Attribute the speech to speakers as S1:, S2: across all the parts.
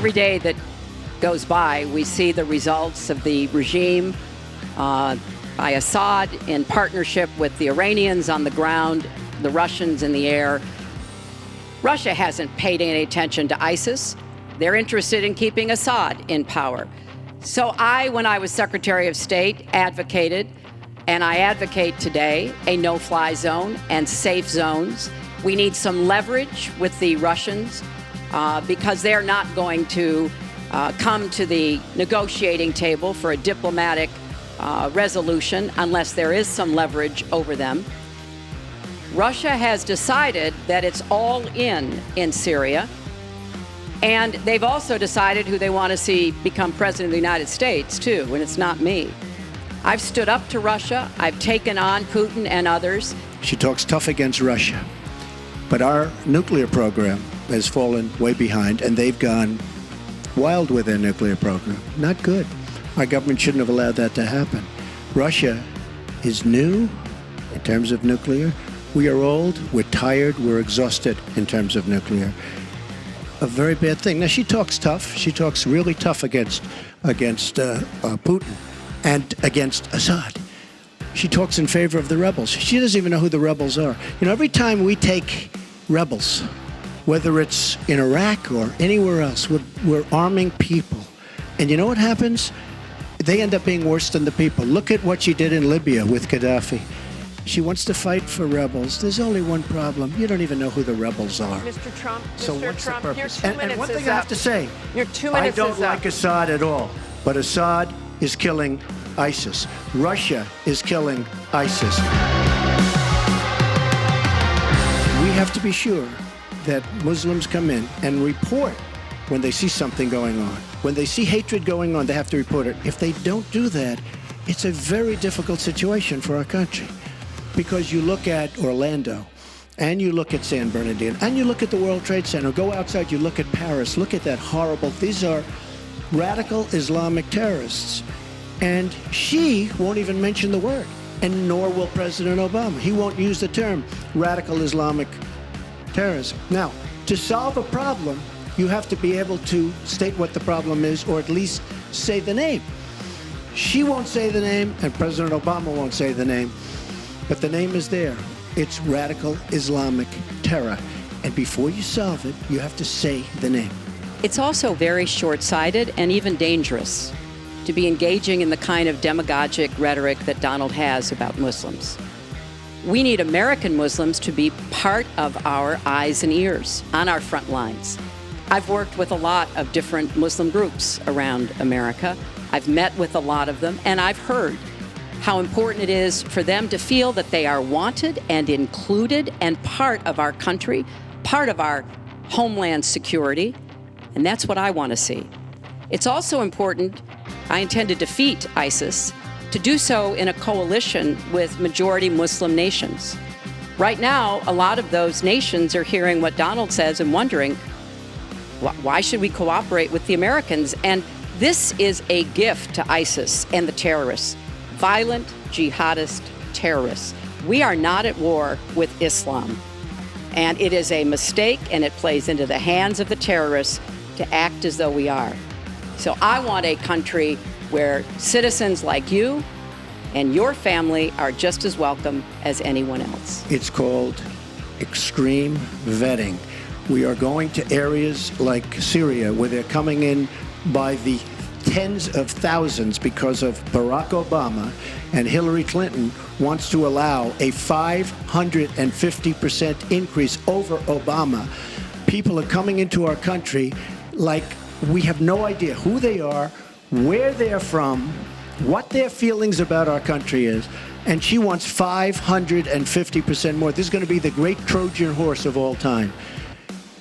S1: every day that goes by, we see the results of the regime by Assad in partnership with the Iranians on the ground, the Russians in the air. Russia hasn't paid any attention to ISIS. They're interested in keeping Assad in power. So when I was Secretary of State, advocated, and I advocate today, a no-fly zone and safe zones. We need some leverage with the Russians because they're not going to come to the negotiating table for a diplomatic resolution unless there is some leverage over them. Russia has decided that it's all in Syria. And they've also decided who they want to see become president of the United States, too, and it's not me. I've stood up to Russia. I've taken on Putin and others.
S2: She talks tough against Russia. But our nuclear program has fallen way behind, and they've gone wild with their nuclear program. Not good. Our government shouldn't have allowed that to happen. Russia is new in terms of nuclear. We are old, we're tired, we're exhausted in terms of nuclear. A very bad thing. Now, she talks tough. She talks really tough against Putin and against Assad. She talks in favor of the rebels. She doesn't even know who the rebels are. You know, every time we take rebels, whether it's in Iraq or anywhere else, we're arming people. And you know what happens? They end up being worse than the people. Look at what she did in Libya with Gaddafi. She wants to fight for rebels. There's only one problem. You don't even know who the rebels are.
S3: Mr. Trump,
S2: so
S3: Mr.
S2: what's
S3: Trump,
S2: the purpose?
S3: your 2 minutes
S2: and one
S3: is
S2: thing I have to say,
S3: your 2 minutes
S2: I don't
S3: is
S2: like Assad at all, but Assad is killing ISIS. Russia is killing ISIS. We have to be sure that Muslims come in and report when they see something going on. When they see hatred going on, they have to report it. If they don't do that, it's a very difficult situation for our country. Because you look at Orlando, and you look at San Bernardino, and you look at the World Trade Center, go outside, you look at Paris, look at that horrible, these are radical Islamic terrorists. And she won't even mention the word, and nor will President Obama. He won't use the term radical Islamic terrorism. Now, to solve a problem, you have to be able to state what the problem is, or at least say the name. She won't say the name, and President Obama won't say the name. But the name is there. It's radical Islamic terror. And before you solve it, you have to say the name.
S1: It's also very short-sighted and even dangerous to be engaging in the kind of demagogic rhetoric that Donald has about Muslims. We need American Muslims to be part of our eyes and ears on our front lines. I've worked with a lot of different Muslim groups around America. I've met with a lot of them, and I've heard how important it is for them to feel that they are wanted and included and part of our country, part of our homeland security, and that's what I want to see. It's also important, I intend to defeat ISIS, to do so in a coalition with majority Muslim nations. Right now, a lot of those nations are hearing what Donald says and wondering, why should we cooperate with the Americans? And this is a gift to ISIS and the terrorists. Violent jihadist terrorists. We are not at war with Islam. And it is a mistake, and it plays into the hands of the terrorists to act as though we are. So I want a country where citizens like you and your family are just as welcome as anyone else.
S2: It's called extreme vetting. We are going to areas like Syria where they're coming in by the tens of thousands because of Barack Obama, and Hillary Clinton wants to allow a 550% increase over Obama. People are coming into our country like we have no idea who they are, where they're from, what their feelings about our country is, and she wants 550% more. This is going to be the great Trojan horse of all time.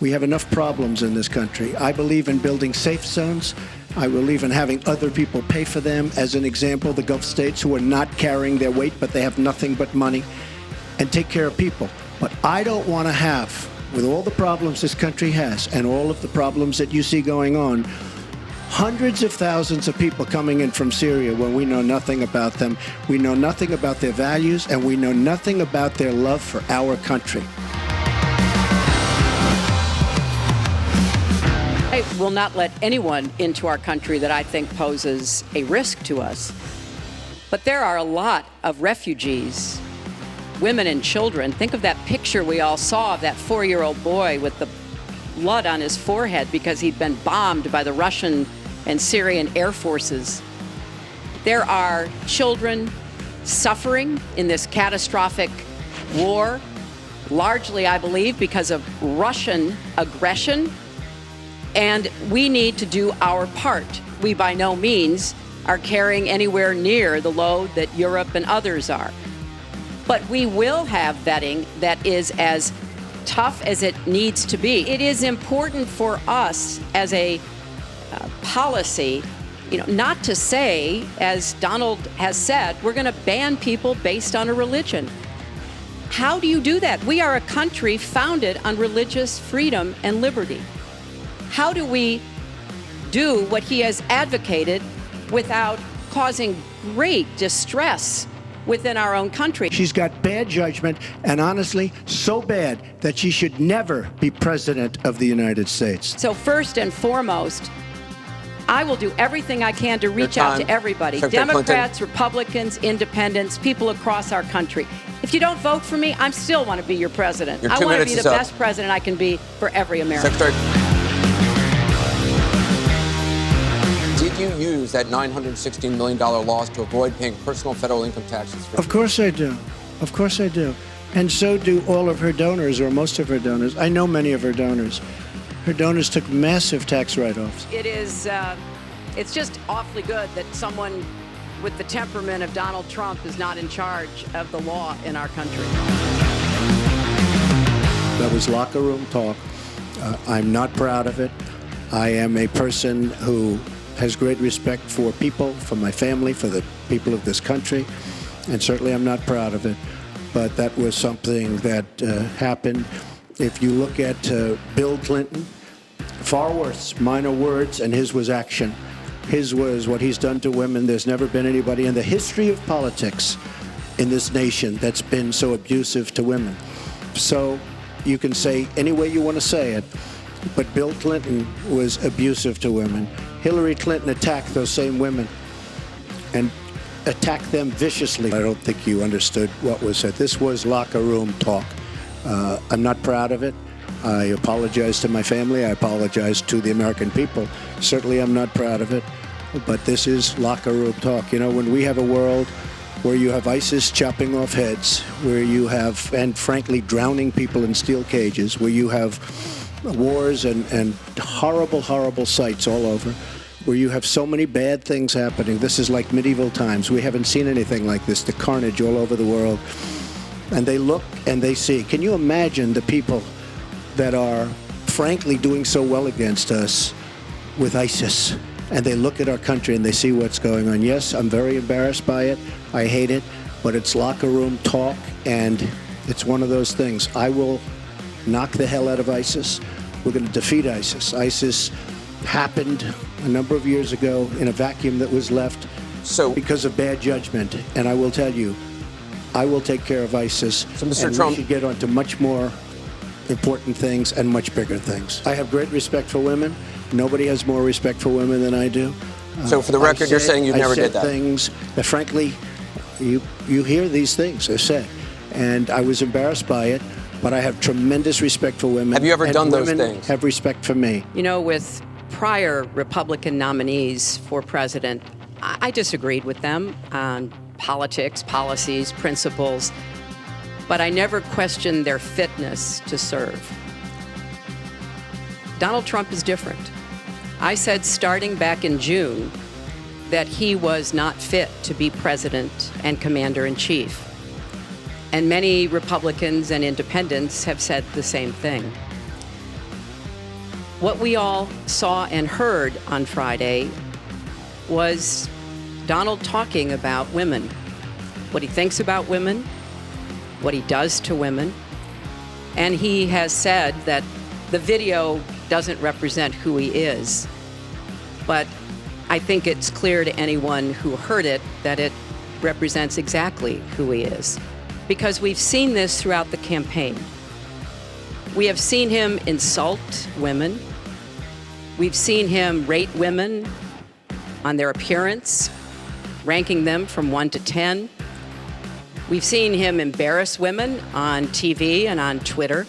S2: We have enough problems in this country. I believe in building safe zones. I believe in having other people pay for them. As an example, the Gulf states who are not carrying their weight, but they have nothing but money, and take care of people. But I don't want to have, with all the problems this country has and all of the problems that you see going on, hundreds of thousands of people coming in from Syria when we know nothing about them, we know nothing about their values, and we know nothing about their love for our country.
S1: will not let anyone into our country that I think poses a risk to us. But there are a lot of refugees, women and children. Think of that picture we all saw of that 4-year-old boy with the blood on his forehead because he'd been bombed by the Russian and Syrian air forces. There are children suffering in this catastrophic war, largely, I believe, because of Russian aggression. And we need to do our part. We by no means are carrying anywhere near the load that Europe and others are. But we will have vetting that is as tough as it needs to be. It is important for us as a policy, not to say, as Donald has said, we're going to ban people based on a religion. How do you do that? We are a country founded on religious freedom and liberty. How do we do what he has advocated without causing great distress within our own country?
S2: She's got bad judgment, and honestly, so bad that she should never be president of the United States.
S1: So first and foremost, I will do everything I can to reach out to everybody, Democrats, Republicans, independents, people across our country. If you don't vote for me, I still want to be your president. I want to be the best president I can be for every American.
S3: Secretary, did you use that $916 million loss to avoid paying personal federal income taxes?
S2: Of course I do. Of course I do. And so do all of her donors, or most of her donors. I know many of her donors. Her donors took massive tax write-offs.
S1: It's just awfully good that someone with the temperament of Donald Trump is not in charge of the law in our country.
S2: That was locker room talk. I'm not proud of it. I am a person who has great respect for people, for my family, for the people of this country, and certainly I'm not proud of it. But that was something that happened. If you look at Bill Clinton, far worse, minor words, and his was action. His was what he's done to women. There's never been anybody in the history of politics in this nation that's been so abusive to women. So you can say any way you want to say it, but Bill Clinton was abusive to women. Hillary Clinton attacked those same women and attacked them viciously. I don't think you understood what was said. This was locker room talk. I'm not proud of it. I apologize to my family. I apologize to the American people. Certainly I'm not proud of it, but this is locker room talk. When we have a world where you have ISIS chopping off heads, where you have, and frankly, drowning people in steel cages, where you have wars and horrible, horrible sights all over, where you have so many bad things happening. This is like medieval times. We haven't seen anything like this, the carnage all over the world. And they look and they see. Can you imagine the people that are frankly doing so well against us with ISIS? And they look at our country and they see what's going on. Yes, I'm very embarrassed by it. I hate it, but it's locker room talk, and it's one of those things. I will knock the hell out of ISIS. We're going to defeat ISIS. ISIS happened a number of years ago in a vacuum that was left because of bad judgment. And I will tell you, I will take care of ISIS.
S3: So, Mr.
S2: And
S3: Trump,
S2: we should get on to much more important things and much bigger things. I have great respect for women. Nobody has more respect for women than I do.
S3: So for the record, you're saying you never did that?
S2: Things that, frankly, you hear these things are said. And I was embarrassed by it, but I have tremendous respect for women.
S3: Have you ever done those things?
S2: Women have respect for me.
S1: With prior Republican nominees for president, I disagreed with them on politics, policies, principles, but I never questioned their fitness to serve. Donald Trump is different. I said starting back in June that he was not fit to be president and commander-in-chief. And many Republicans and independents have said the same thing. What we all saw and heard on Friday was Donald talking about women, what he thinks about women, what he does to women. And he has said that the video doesn't represent who he is. But I think it's clear to anyone who heard it that it represents exactly who he is. Because we've seen this throughout the campaign. We have seen him insult women. We've seen him rate women on their appearance, ranking them from 1 to 10. We've seen him embarrass women on TV and on Twitter.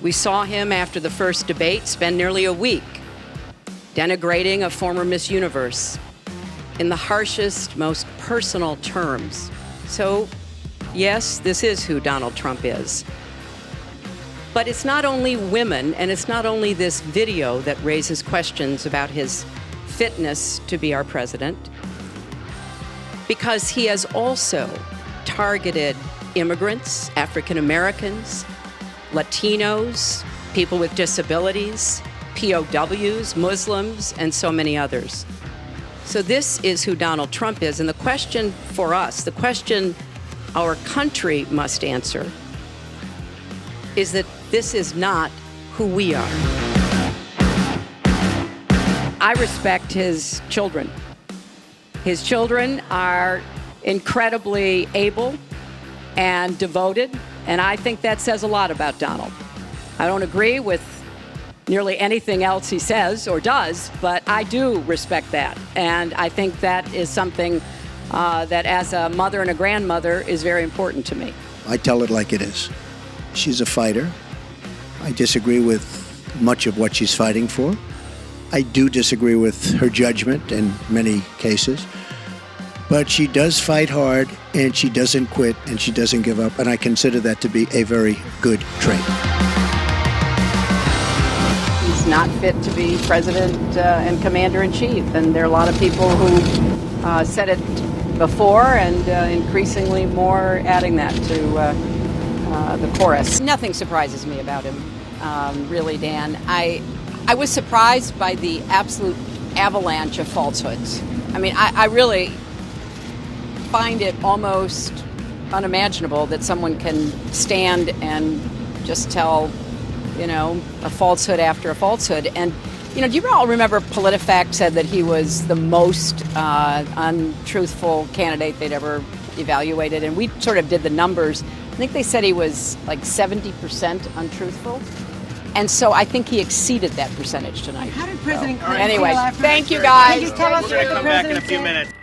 S1: We saw him after the first debate spend nearly a week denigrating a former Miss Universe in the harshest, most personal terms. So, yes, this is who Donald Trump is. But it's not only women, and it's not only this video that raises questions about his fitness to be our president, because he has also targeted immigrants, African Americans, Latinos, people with disabilities, POWs, Muslims, and so many others. So this is who Donald Trump is. And the question for us, the question our country must answer, is that this is not who we are. I respect his children. His children are incredibly able and devoted, and I think that says a lot about Donald. I don't agree with nearly anything else he says or does, but I do respect that. And I think that is something that as a mother and a grandmother is very important to me.
S2: I tell it like it is. She's a fighter. I disagree with much of what she's fighting for. I do disagree with her judgment in many cases. But she does fight hard, and she doesn't quit, and she doesn't give up. And I consider that to be a very good trait.
S1: He's not fit to be president and commander-in-chief. And there are a lot of people who said it before, and increasingly more adding that to the chorus. Nothing surprises me about him, really, Dan. I was surprised by the absolute avalanche of falsehoods. I mean, I really find it almost unimaginable that someone can stand and just tell, a falsehood after a falsehood. And, do you all remember PolitiFact said that he was the most untruthful candidate they'd ever evaluated? And we sort of did the numbers. I think they said he was like 70% untruthful. And so I think he exceeded that percentage tonight.
S4: How did President Clinton
S1: Anyway,
S4: feel after
S1: thank you, guys.
S4: Can you tell us
S5: We're going to
S4: what the
S5: come back in a
S4: president
S5: few
S4: said?
S5: minutes.